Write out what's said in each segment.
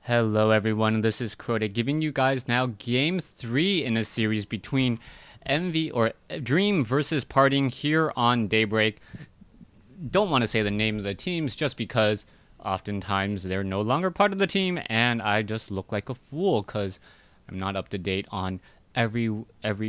Hello everyone, this is Crota giving you guys now game 3 in a series between Envy or Dream versus Parting here on Daybreak. Don't want to say the name of the teams just because oftentimes they're no longer part of the team and I just look like a fool because I'm not up to date on every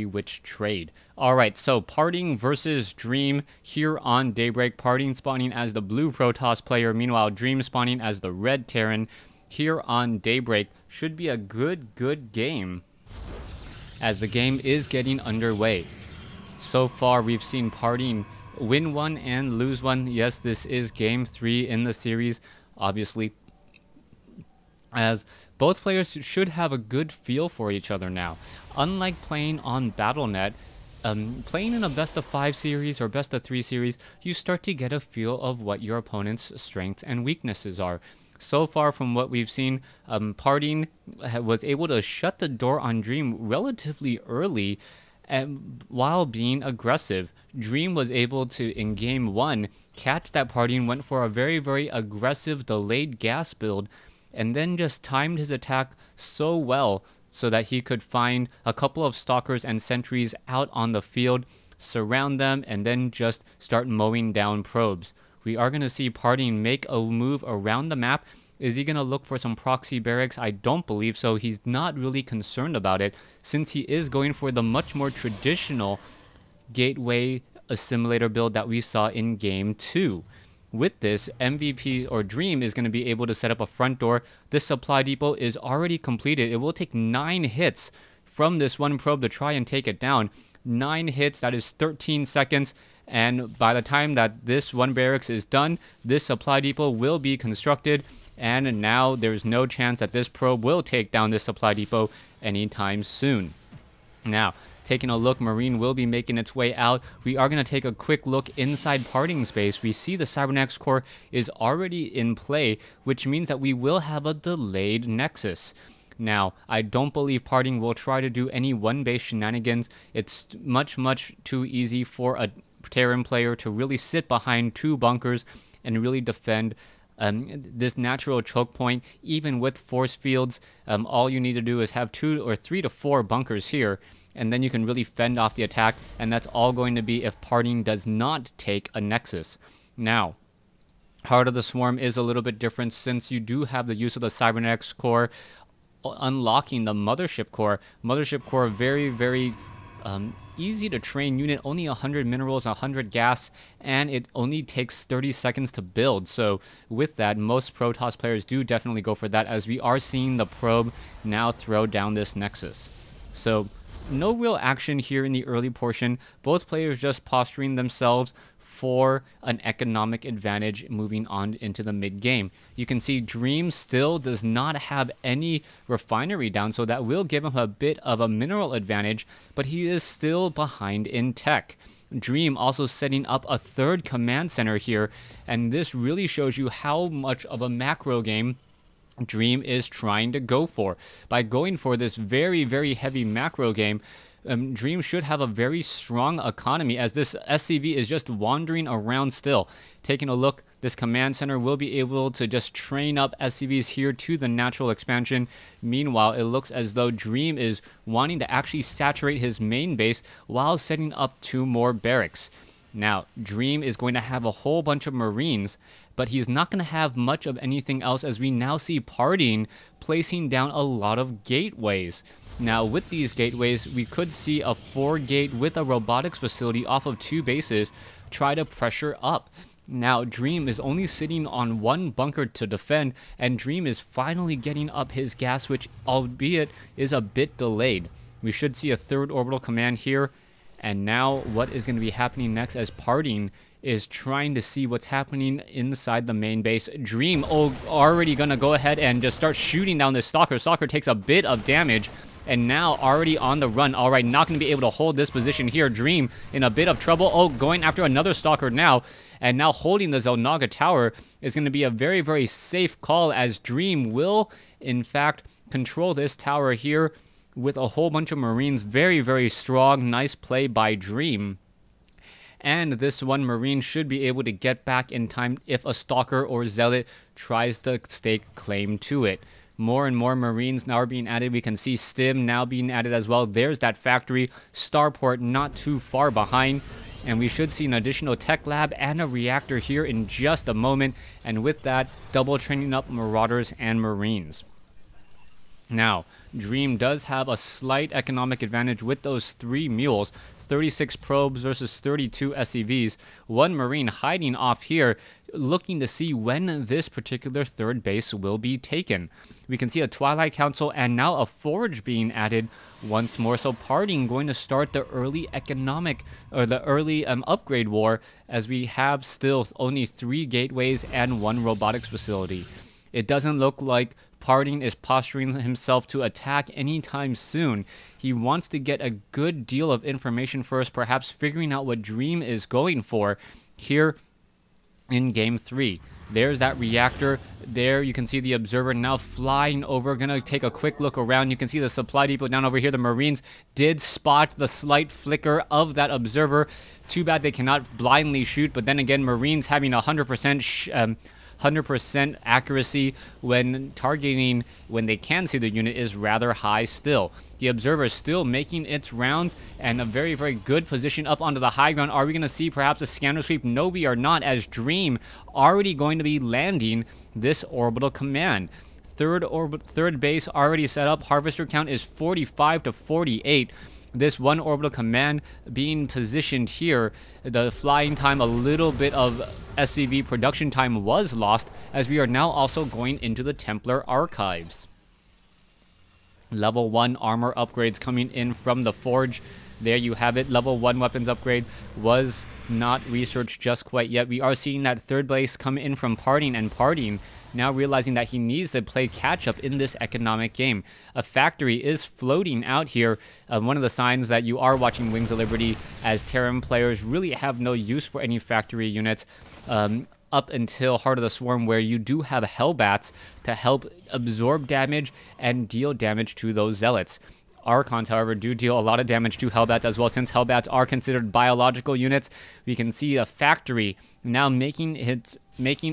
which trade. Alright, so Parting versus Dream here on Daybreak. Parting spawning as the blue Protoss player, meanwhile Dream spawning as the red Terran. Here on Daybreak should be a good game as the game is getting underway. So far we've seen Parting win one and lose one. Yes, this is game 3 in the series, obviously, as both players should have a good feel for each other now. Unlike playing on Battle.net, playing in a best of 5 series or best of 3 series, you start to get a feel of what your opponent's strengths and weaknesses are. So far from what we've seen, Parting was able to shut the door on Dream relatively early while being aggressive. Dream was able to, in game 1, catch that Parting, went for a very aggressive delayed gas build, and then just timed his attack so well so that he could find a couple of stalkers and sentries out on the field, surround them, and then just start mowing down probes. We are going to see Parting make a move around the map. Is he going to look for some proxy barracks? I don't believe so. He's not really concerned about it since he is going for the much more traditional gateway assimilator build that we saw in game 2. With this, MVP or Dream is going to be able to set up a front door. This supply depot is already completed. It will take 9 hits from this one probe to try and take it down. 9 hits, that is 13 seconds. And by the time that this one barracks is done, this supply depot will be constructed. And now there's no chance that this probe will take down this supply depot anytime soon. Now, taking a look, Marine will be making its way out. We are going to take a quick look inside Parting space. We see the Cybernetics core is already in play, which means that we will have a delayed Nexus. Now, I don't believe Parting will try to do any one-base shenanigans. It's much too easy for a Terran player to really sit behind 2 bunkers and really defend this natural choke point. Even with force fields, all you need to do is have 2 or 3 to 4 bunkers here, and then you can really fend off the attack, and that's all going to be if Parting does not take a Nexus. Now, Heart of the Swarm is a little bit different since you do have the use of the Cybernetics core unlocking the Mothership core. Mothership core, very easy to train unit, only 100 minerals, 100 gas, and it only takes 30 seconds to build. So with that, most Protoss players do definitely go for that, as we are seeing the probe now throw down this Nexus. So no real action here in the early portion. Both players just posturing themselves for an economic advantage moving on into the mid-game. You can see Dream still does not have any refinery down, so that will give him a bit of a mineral advantage, but he is still behind in tech. Dream also setting up a 3rd command center here, and this really shows you how much of a macro game Dream is trying to go for. By going for this very heavy macro game, Dream should have a very strong economy, as this SCV is just wandering around still. Taking a look, this command center will be able to just train up SCVs here to the natural expansion. Meanwhile, it looks as though Dream is wanting to actually saturate his main base while setting up 2 more barracks. Now, Dream is going to have a whole bunch of Marines, but he's not going to have much of anything else, as we now see Parting placing down a lot of gateways. Now, with these gateways, we could see a 4-gate with a robotics facility off of 2 bases try to pressure up. Now, Dream is only sitting on 1 bunker to defend, and Dream is finally getting up his gas, which, albeit, is a bit delayed. We should see a 3rd orbital command here. And now, what is going to be happening next, as Parting is trying to see what's happening inside the main base. Dream already going to go ahead and just start shooting down this Stalker. Stalker takes a bit of damage, and now already on the run. All right, not going to be able to hold this position here. Dream in a bit of trouble. Going after another Stalker now. And now holding the Zelnaga Tower is going to be a very safe call, as Dream will, in fact, control this tower here with a whole bunch of Marines. Very strong. Nice play by Dream. And this one Marine should be able to get back in time if a Stalker or Zealot tries to stake claim to it. More and more Marines now are being added. We can see Stim now being added as well. There's that factory. Starport not too far behind. And we should see an additional tech lab and a reactor here in just a moment. And with that, double training up Marauders and Marines. Now, Dream does have a slight economic advantage with those 3 mules. 36 probes versus 32 SCVs. 1 Marine hiding off here, looking to see when this particular third base will be taken. We can see a Twilight Council and now a Forge being added once more. So Parting going to start the early economic, or the early upgrade war, as we have still only 3 gateways and 1 robotics facility. It doesn't look like Parting is posturing himself to attack anytime soon. He wants to get a good deal of information first, perhaps figuring out what Dream is going for here in Game 3. There's that reactor. There you can see the Observer now flying over. Gonna take a quick look around. You can see the supply depot down over here. The Marines did spot the slight flicker of that Observer. Too bad they cannot blindly shoot, but then again, Marines having 100% accuracy when targeting when they can see the unit is rather high still. The Observer still making its rounds and a very, very good position up onto the high ground. Are we going to see perhaps a scanner sweep? No, we are not, as Dream already going to be landing this orbital command. Third base already set up. Harvester count is 45 to 48. This 1 orbital command being positioned here. The flying time, a little bit of SCV production time was lost, as we are now also going into the Templar archives. Level 1 armor upgrades coming in from the Forge. There you have it. Level 1 weapons upgrade was not researched just quite yet. We are seeing that third base come in from Parting, and Parting now realizing that he needs to play catch-up in this economic game. A factory is floating out here. One of the signs that you are watching Wings of Liberty, as Terran players really have no use for any factory units up until Heart of the Swarm, where you do have Hellbats to help absorb damage and deal damage to those Zealots. Archons, however, do deal a lot of damage to Hellbats as well. Since Hellbats are considered biological units, we can see a factory now making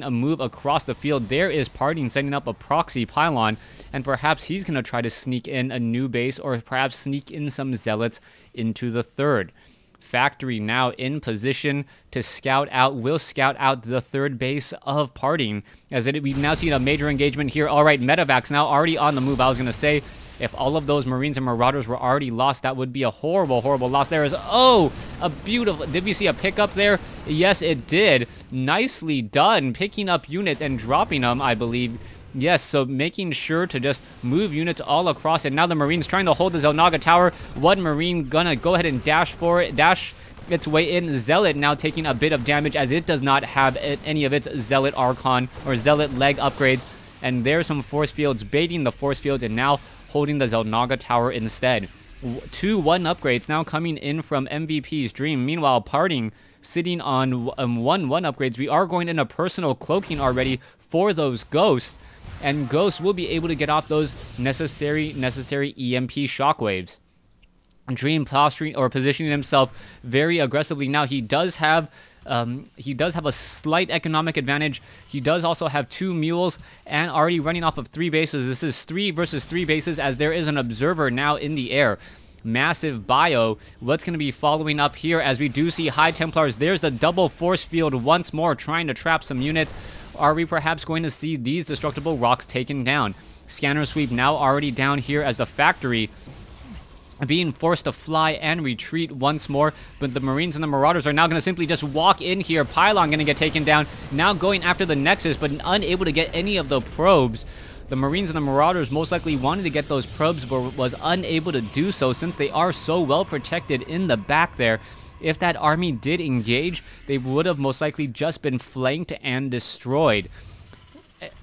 a move across the field. There is Parting setting up a proxy pylon, and perhaps he's going to try to sneak in a new base, or perhaps sneak in some Zealots into the third. Factory now in position to scout out, will scout out the third base of Parting, as we've now seen a major engagement here. All right, Medevacs now already on the move. I was going to say, if all of those Marines and Marauders were already lost, that would be a horrible, horrible loss. There is, oh, a beautiful, did we see a pickup there? Yes, it did. Nicely done, picking up units and dropping them, I believe. Yes, so making sure to just move units all across. And now the Marines trying to hold the Xel'Naga Tower. 1 Marine gonna go ahead and dash for it, dash its way in. Zealot now taking a bit of damage, as it does not have any of its Zealot Archon or Zealot leg upgrades. And there's some force fields baiting the force fields, and now holding the Xel'Naga Tower instead. 2-1 upgrades now coming in from MVP's Dream. Meanwhile, Parting sitting on 1-1 upgrades. We are going into personal cloaking already for those Ghosts, and Ghosts will be able to get off those necessary EMP shockwaves. Dream posturing or positioning himself very aggressively. Now he does have a slight economic advantage. He does also have 2 mules and already running off of 3 bases. This is 3 versus 3 bases, as there is an Observer now in the air. Massive bio. What's going to be following up here, as we do see High Templars? There's the double force field once more, trying to trap some units. Are we perhaps going to see these destructible rocks taken down? Scanner sweep now already down here, as the factory being forced to fly and retreat once more, but the Marines and the Marauders are now going to simply just walk in here. Pylon going to get taken down, now going after the Nexus, but unable to get any of the probes. The Marines and the Marauders most likely wanted to get those probes, but was unable to do so, since they are so well protected in the back there. If that army did engage, they would have most likely just been flanked and destroyed.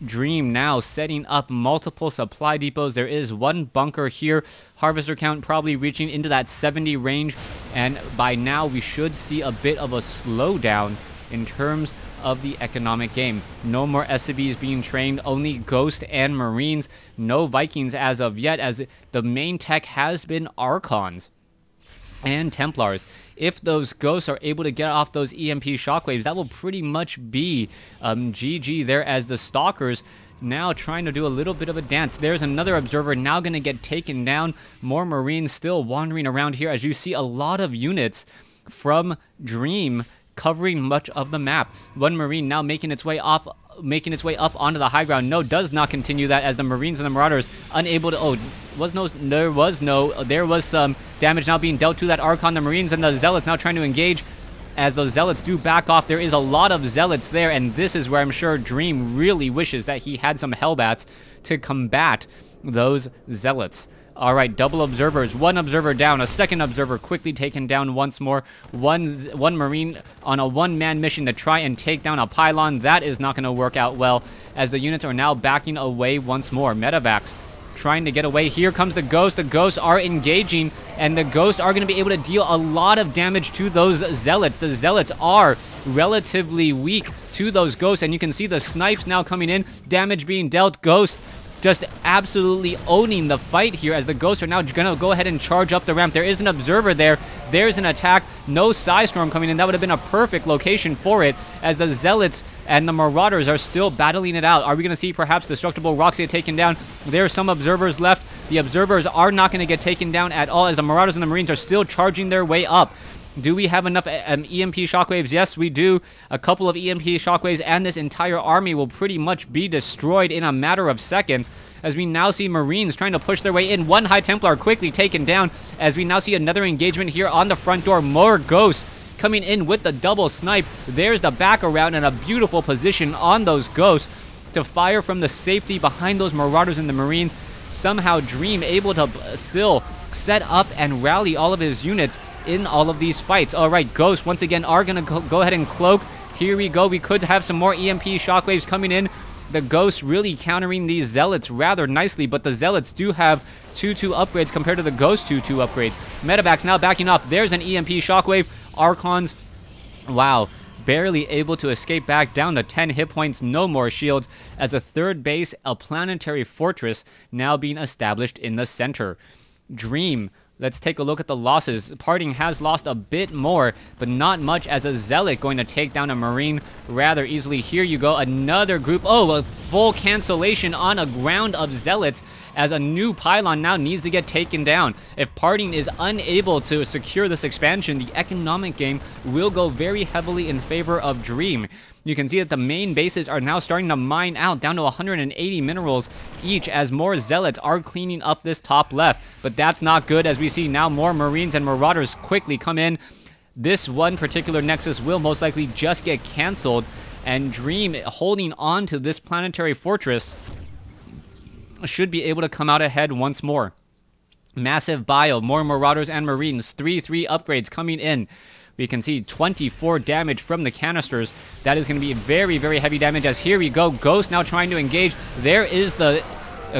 Dream now setting up multiple supply depots. There is 1 bunker here. Harvester count probably reaching into that 70 range, and by now we should see a bit of a slowdown in terms of the economic game. No more SCVs being trained, only Ghost and Marines. No Vikings as of yet, as the main tech has been Archons and Templars. If those Ghosts are able to get off those EMP shockwaves, that will pretty much be GG there, as the Stalkers now trying to do a little bit of a dance. There's another observer now going to get taken down. More Marines still wandering around here as you see a lot of units from Dream covering much of the map. One Marine now making its way up onto the high ground. No, does not continue that as the Marines and the Marauders unable to... there was some damage now being dealt to that Archon. The Marines and the Zealots now trying to engage. As those Zealots do back off, there is a lot of Zealots there, and this is where I'm sure Dream really wishes that he had some Hellbats to combat those Zealots. All right, double observers. One observer down. A second observer quickly taken down once more. One Marine on a one-man mission to try and take down a pylon. That is not going to work out well as the units are now backing away once more. Medevacs trying to get away. Here comes the Ghost. The Ghosts are engaging, and the Ghosts are going to be able to deal a lot of damage to those Zealots. The Zealots are relatively weak to those Ghosts, and you can see the snipes now coming in. Damage being dealt. Ghosts just absolutely owning the fight here as the Ghosts are now going to go ahead and charge up the ramp. There is an observer there. There's an attack. No Psystorm coming in. That would have been a perfect location for it as the Zealots and the Marauders are still battling it out. Are we going to see perhaps Destructible Rocks get taken down? There are some observers left. The observers are not going to get taken down at all as the Marauders and the Marines are still charging their way up. Do we have enough EMP shockwaves? Yes, we do. A couple of EMP shockwaves and this entire army will pretty much be destroyed in a matter of seconds as we now see Marines trying to push their way in. One High Templar quickly taken down as we now see another engagement here on the front door. More Ghosts coming in with the double snipe. There's the back around and a beautiful position on those Ghosts to fire from the safety behind those Marauders and the Marines. Somehow Dream able to still set up and rally all of his units in all of these fights. All right, Ghosts once again are going to go ahead and cloak. Here we go. We could have some more EMP shockwaves coming in. The Ghosts really countering these Zealots rather nicely, but the Zealots do have 2-2 upgrades compared to the Ghost 2-2 upgrades. Medevacs now backing up. There's an EMP shockwave. Archons, wow, barely able to escape back down to 10 hit points. No more shields as a third base, a planetary fortress now being established in the center. Dream, let's take a look at the losses. Parting has lost a bit more, but not much as a Zealot going to take down a Marine rather easily. Here you go, another group. Oh, a full cancellation on a ground of Zealots as a new pylon now needs to get taken down. If Parting is unable to secure this expansion, the economic game will go very heavily in favor of Dream. You can see that the main bases are now starting to mine out down to 180 minerals each as more Zealots are cleaning up this top left. But that's not good as we see now more Marines and Marauders quickly come in. This one particular Nexus will most likely just get canceled, and Dream holding on to this planetary fortress should be able to come out ahead once more. Massive bio, more Marauders and Marines, 3-3 upgrades coming in. We can see 24 damage from the canisters. That is going to be very, very heavy damage as here we go. Ghost now trying to engage. There is the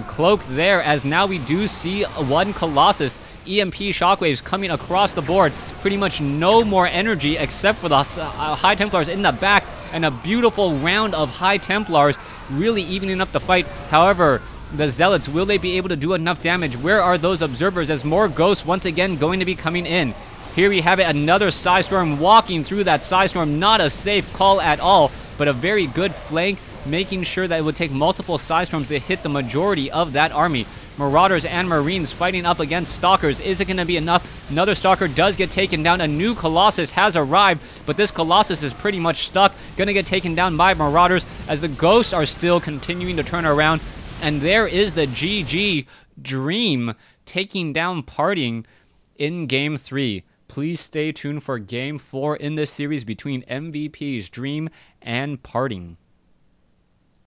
cloak there as now we do see one Colossus. EMP shockwaves coming across the board. Pretty much no more energy except for the High Templars in the back and a beautiful round of High Templars really evening up the fight. However, the Zealots, will they be able to do enough damage? Where are those observers as more Ghosts once again going to be coming in? Here we have it, another Psystorm walking through that Psystorm. Not a safe call at all, but a very good flank, making sure that it would take multiple Psystorms to hit the majority of that army. Marauders and Marines fighting up against Stalkers. Is it going to be enough? Another Stalker does get taken down. A new Colossus has arrived, but this Colossus is pretty much stuck. Going to get taken down by Marauders as the Ghosts are still continuing to turn around. And there is the GG Dream taking down Parting in Game 3. Please stay tuned for Game 4 in this series between MVPs Dream and Parting.